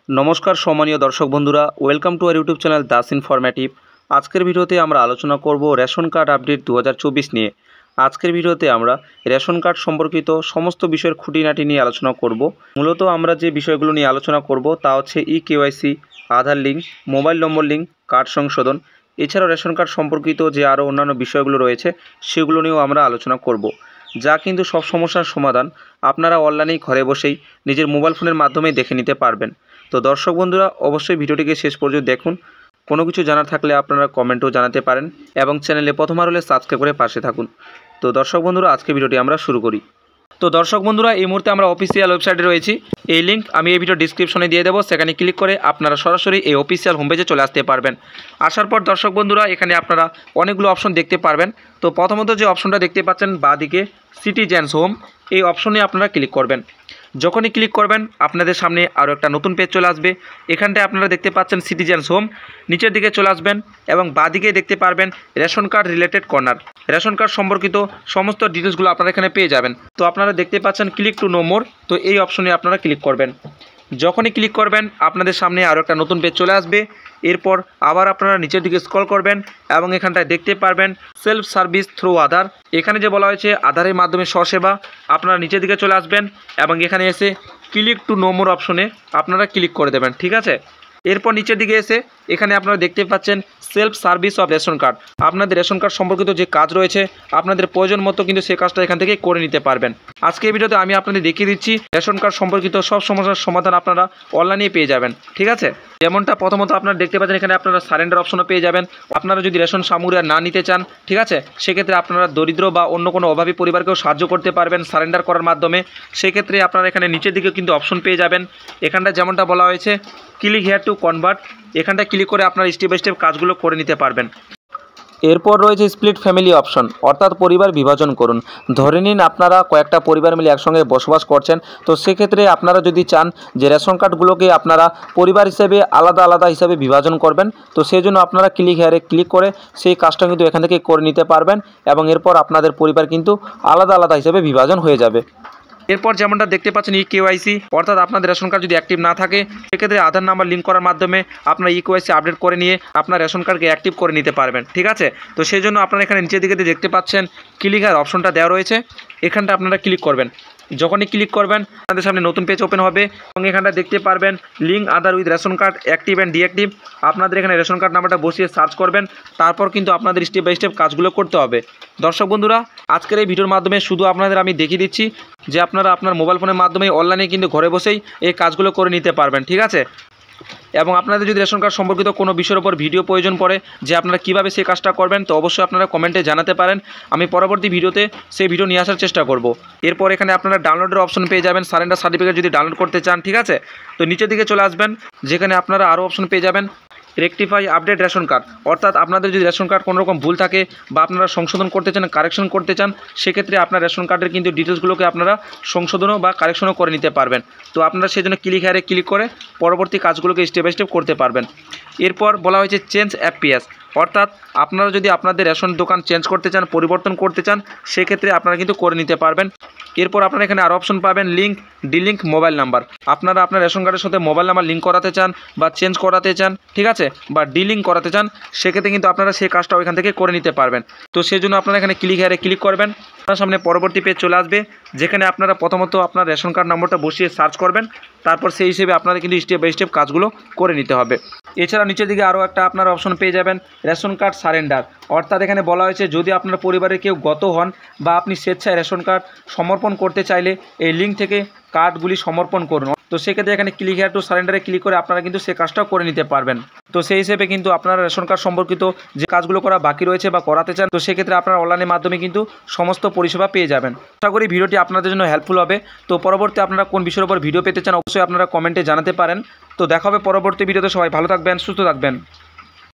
নমস্কার সম্মানীয় দর্শক বন্ধুরা, welcome to our YouTube channel Das informative. আজকের ভিডিওতে আমরা আলোচনা করব রেশন কার্ড আপডেট 2024 নিয়ে। আজকের ভিডিওতে আমরা রেশন কার্ড সম্পর্কিত সমস্ত বিষয়ের খুঁটিনাটি নিয়ে আলোচনা করব। মূলত আমরা যে বিষয়গুলো নিয়ে আলোচনা করব তা হচ্ছে KYC, Aadhaar link, mobile number link, card সংশোধন, এছাড়াও রেশন কার্ড সম্পর্কিত যে আরও অন্যান্য বিষয়গুলো রয়েছে সেগুলো নিয়েও আমরা আলোচনা করব, যা কিন্তু সব সমস্যার সমাধান আপনারা অনলাইনেই ঘরে বসেই নিজের মোবাইল ফোনের মাধ্যমেই দেখে নিতে পারবেন। তো দর্শক বন্ধুরা, অবশ্যই ভিডিওটিকে শেষ পর্যন্ত দেখুন। কোনো কিছু জানার থাকলে আপনারা কমেন্টেও জানাতে পারেন এবং চ্যানেলে প্রথমবার হলে সাবস্ক্রাইব করে পাশে থাকুন। তো দর্শক বন্ধুরা, আজকে ভিডিওটি আমরা শুরু করি। তো দর্শক বন্ধুরা, এই মুহূর্তে আমরা অফিসিয়াল ওয়েবসাইটে রয়েছি। এই লিঙ্ক আমি এই ভিডিও ডিসক্রিপশনে দিয়ে দেবো, সেখানে ক্লিক করে আপনারা সরাসরি এই অফিসিয়াল হোম পেজে চলে আসতে পারবেন। আসার পর দর্শক বন্ধুরা, এখানে আপনারা অনেকগুলো অপশন দেখতে পারবেন। তো প্রথমত যে অপশনটা দেখতে পাচ্ছেন বাঁদিকে সিটিজেন্স হোম, এই অপশনে আপনারা ক্লিক করবেন। যখনই ক্লিক করবেন আপনাদের সামনে আরও একটা নতুন পেজ চলে আসবে। এখানটায় আপনারা দেখতে পাচ্ছেন সিটিজেন্স হোম, নিচের দিকে চলে আসবেন এবং বাঁদিকে দেখতে পারবেন ration card related corner. Ration card সম্পর্কিত সমস্ত ডিটেলসগুলো আপনারা এখানে পেয়ে যাবেন। তো আপনারা দেখতে পাচ্ছেন ক্লিক টু নো মোর, তো এই অপশনে আপনারা ক্লিক করবেন। যখনই ক্লিক করবেন আপনাদের সামনে আরও একটা নতুন পেজ চলে আসবে। এরপর আবার আপনারা নিচের দিকে স্ক্রল করবেন এবং এখানটায় দেখতে পারবেন সেলফ সার্ভিস থ্রু আধার। এখানে যে বলা হয়েছে আধারের মাধ্যমে স্বসেবা, আপনারা নিচের দিকে চলে আসবেন এবং এখানে এসে ক্লিক টু নো মোর অপশনে আপনারা ক্লিক করে দেবেন, ঠিক আছে। এরপর নিচের দিকে এসে এখানে আপনারা দেখতে পাচ্ছেন self service of ration card. আপনাদের রেশন কার্ড সম্পর্কিত যে কাজ রয়েছে আপনাদের প্রয়োজন মতো কিন্তু সেই কাজটা এখান থেকে করে নিতে পারবেন। আজকে এই ভিডিওতে আমি আপনাদের দেখিয়ে দিচ্ছি রেশন কার্ড সম্পর্কিত সব সমস্যার সমাধান আপনারা অনলাইনে পেয়ে যাবেন, ঠিক আছে। যেমনটা প্রথমত আপনারা দেখতে পাচ্ছেন এখানে আপনারা সারেন্ডার অপশনও পেয়ে যাবেন। আপনারা যদি রেশন সামগ্রী আর না নিতে চান, ঠিক আছে, সেক্ষেত্রে আপনারা দরিদ্র বা অন্য কোনো অভাবী পরিবারকেও সাহায্য করতে পারবেন সারেন্ডার করার মাধ্যমে। সেক্ষেত্রে আপনারা এখানে নিচের দিকে কিন্তু অপশন পেয়ে যাবেন। এখানটা যেমনটা বলা হয়েছে ক্লিক হেয়ার টু কনভার্ট, এখানটা ক্লিক করে আপনারা স্টেপ বাই স্টেপ কাজগুলো করে নিতে পারবেন। এরপর রয়েছে স্প্লিট ফ্যামিলি অপশন, অর্থাৎ পরিবার বিভাজন করুন। ধরে নিন আপনারা কয়েকটা পরিবার মিলে একসঙ্গে বসবাস করছেন, তো সেক্ষেত্রে আপনারা যদি চান যে রেশন কার্ডগুলোকে আপনারা পরিবার হিসেবে আলাদা আলাদা হিসাবে বিভাজন করবেন, তো সেই জন্য আপনারা ক্লিক হেয়ারে ক্লিক করে সেই কাজটা কিন্তু এখান থেকে করে নিতে পারবেন এবং এরপর আপনাদের পরিবার কিন্তু আলাদা আলাদা হিসাবে বিভাজন হয়ে যাবে। এরপর যেমনটা দেখতে পাচ্ছেন KYC, অর্থাৎ আপনাদের রেশন কার্ড যদি অ্যাক্টিভ না থাকে সেক্ষেত্রে আধার নাম্বার লিঙ্ক করার মাধ্যমে আপনার KYC আপডেট করে নিয়ে আপনার রেশন কার্ডকে অ্যাক্টিভ করে নিতে পারবেন, ঠিক আছে। তো সেই জন্য আপনারা এখানে নিচের দিকে দেখতে পাচ্ছেন ক্লিক হেয়ার অপশনটা দেওয়া রয়েছে, এখানটা আপনারা ক্লিক করবেন। যখনই ক্লিক করবেন আপনাদের সামনে নতুন পেজ ওপেন হবে এবং এখানটা দেখতে পারবেন link Aadhaar with ration card active and deactive. আপনাদের এখানে রেশন কার্ড নাম্বারটা বসিয়ে সার্চ করবেন, তারপর কিন্তু আপনাদের স্টেপ বাই স্টেপ কাজগুলো করতে হবে। দর্শক বন্ধুরা, আজকের এই ভিডিওর মাধ্যমে শুধু আপনাদের আমি দেখিয়ে দিচ্ছি যে আপনারা আপনার মোবাইল ফোনের মাধ্যমে অনলাইনে কিন্তু ঘরে বসেই এই কাজগুলো করে নিতে পারবেন, ঠিক আছে। এবং আপনাদের যদি রেশন কার্ড সম্পর্কিত কোনো বিষয়ের উপর ভিডিও প্রয়োজন পড়ে যে আপনারা কীভাবে সেই কাজটা করবেন, তো অবশ্যই আপনারা কমেন্টে জানাতে পারেন। আমি পরবর্তী ভিডিওতে সেই ভিডিও নিয়ে আসার চেষ্টা করব। এরপর এখানে আপনারা ডাউনলোডের অপশন পেয়ে যাবেন, সারেন্ডার সার্টিফিকেট যদি ডাউনলোড করতে চান, ঠিক আছে। তো নিচের দিকে চলে আসবেন, যেখানে আপনারা আরও অপশন পেয়ে যাবেন রেকটিফাই আপডেট রেশন কার্ড, অর্থাৎ আপনাদের যদি রেশন কার্ড কোনো রকম ভুল থাকে বা আপনারা সংশোধন করতে চান, কারেকশন করতে চান, সেক্ষেত্রে আপনার রেশন কার্ডের কিন্তু ডিটেলসগুলোকে আপনারা সংশোধনও বা কারেকশনও করে নিতে পারবেন। তো আপনারা সেই জন্য ক্লিক হেয়ারে ক্লিক করে পরবর্তী কাজগুলোকে স্টেপ বাই স্টেপ করতে পারবেন। এরপর বলা হয়েছে চেঞ্জ FPS, অর্থাৎ আপনারা যদি আপনাদের রেশন দোকান চেঞ্জ করতে চান, পরিবর্তন করতে চান, সেক্ষেত্রে আপনারা কিন্তু করে নিতে পারবেন। এরপর আপনারা এখানে আরও অপশন পাবেন লিঙ্ক ডিলিঙ্ক মোবাইল নাম্বার। আপনারা আপনার রেশন কার্ডের সাথে মোবাইল নাম্বার লিঙ্ক করাতে চান বা চেঞ্জ করাতে চান, ঠিক আছে, বা ডিলিঙ্ক করাতে চান, সেক্ষেত্রে কিন্তু আপনারা সেই কাজটা ওইখান থেকে করে নিতে পারবেন। তো সেই জন্য আপনারা এখানে ক্লিক হেয়ারে ক্লিক করবেন, আপনার সামনে পরবর্তী পেজ চলে আসবে, যেখানে আপনারা প্রথমত আপনার রেশন কার্ড নম্বরটা বসিয়ে সার্চ করবেন, তারপর সেই হিসেবে আপনাদের কিন্তু স্টেপ বাই স্টেপ কাজগুলো করে নিতে হবে। এছাড়া নিচের দিকে আরও একটা আপনারা অপশন পেয়ে যাবেন রেশন কার্ড সারেন্ডার, অর্থাৎ এখানে বলা হয়েছে যদি আপনার পরিবারের কেউ গত হন বা আপনি স্বেচ্ছায় রেশন কার্ড সমর্পণ করতে চাইলে এই লিঙ্ক থেকে কার্ডগুলি সমর্পণ করুন। তো সেক্ষেত্রে এখানে ক্লিক হেয়ার টু সারেন্ডারে ক্লিক করে আপনারা কিন্তু সেই কাজটাও করে নিতে পারবেন। তো সেই হিসেবে কিন্তু আপনারা রেশন কার্ড সম্পর্কিত যে কাজগুলো করা বাকি রয়েছে বা করাতে চান, তো সেক্ষেত্রে আপনারা অনলাইনের মাধ্যমে কিন্তু সমস্ত পরিষেবা পেয়ে যাবেন। আশা করি ভিডিওটি আপনাদের জন্য হেল্পফুল হবে। তো পরবর্তী আপনারা কোন বিষয়ের উপর ভিডিও পেতে চান অবশ্যই আপনারা কমেন্টে জানাতে পারেন। তো দেখা হবে পরবর্তী ভিডিওতে। সবাই ভালো থাকবেন, সুস্থ থাকবেন।